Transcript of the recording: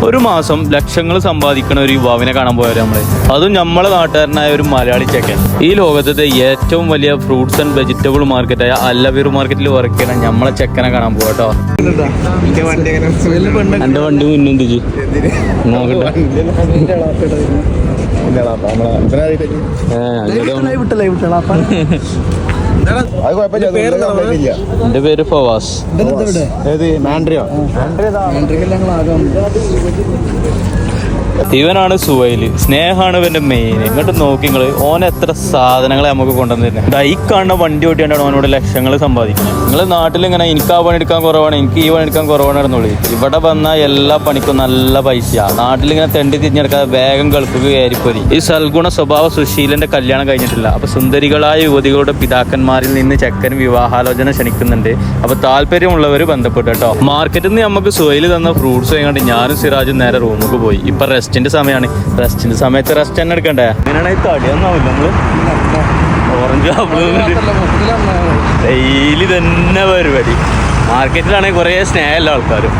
ഒരു മാസം ലക്ഷങ്ങൾ സമ്പാദിക്കുന്ന ഒരു യുവാവിനെ കാണാൻ പോയാലും നമ്മള്, അതും നമ്മളെ നാട്ടുകാരനായ ഒരു മലയാളി ചെക്കൻ. ഈ ലോകത്തെ ഏറ്റവും വലിയ ഫ്രൂട്ട്സ് ആൻഡ് വെജിറ്റബിൾ മാർക്കറ്റായ അല്ലവീർ മാർക്കറ്റിൽ വർക്ക് ചെയ്യണം നമ്മളെ ചെക്കനെ കാണാൻ പോകട്ടോ. എന്റെ വണ്ടി മുന്നെന്തിച്ച് എന്റെ പേര് ഫവാസ്. ഇവനാണ് സുഹൈൽ. സ്നേഹമാണ് ഇവന്റെ മെയിൻ. ഇങ്ങോട്ട് നോക്കി നിങ്ങള്, ഓൻ എത്ര സാധനങ്ങളെ നമുക്ക് കൊണ്ടുവന്നിരുന്നത്. ഈ കാണുന്ന വണ്ടി ഓട്ടിയാണ് ഓനോട് ലക്ഷങ്ങൾ സമ്പാദിക്കുന്നത്. നിങ്ങൾ നാട്ടിൽ ഇങ്ങനെ എനിക്ക് ആ പണി എടുക്കാൻ കുറവാണ്, എനിക്ക് ഈ പണി എടുക്കാൻ കുറവാണ് എന്നുള്ളൂ. ഇവിടെ വന്നാൽ എല്ലാ പണിക്കും നല്ല പൈസയാണ്. നാട്ടിലിങ്ങനെ തെണ്ടി തിരിഞ്ഞെടുക്കാതെ വേഗം ഗൾഫ് കയറിപ്പോരി. ഈ സൽഗുണ സ്വഭാവ സുശീലന്റെ കല്യാണം കഴിഞ്ഞിട്ടില്ല. അപ്പൊ സുന്ദരികളായ യുവതികളുടെ പിതാക്കന്മാരിൽ നിന്ന് ചെക്കൻ വിവാഹാലോചന ക്ഷണിക്കുന്നുണ്ട്. അപ്പൊ താല്പര്യമുള്ളവർ ബന്ധപ്പെട്ടു കേട്ടോ. മാർക്കറ്റിൽ നിന്ന് നമുക്ക് സുഹൈൽ തന്ന ഫ്രൂട്ട്സ് വാങ്ങിക്കൊണ്ട് ഞാനും സിറാജും നേരെ റൂമിലേക്ക് പോയി. ഇപ്പൊ റെസ്റ്റിന്റെ സമയമാണ്. റെസ്റ്റിന്റെ സമയത്ത് റെസ്റ്റ് തന്നെ എടുക്കണ്ടേ? അങ്ങനെയാണ് തടിയൊന്നാവില്ല നമ്മള്. ഓറഞ്ച് ഡെയിലി തന്നെ പരിപാടി. മാർക്കറ്റിലാണെങ്കിൽ കുറേ സ്നേഹമുള്ള ആൾക്കാരും.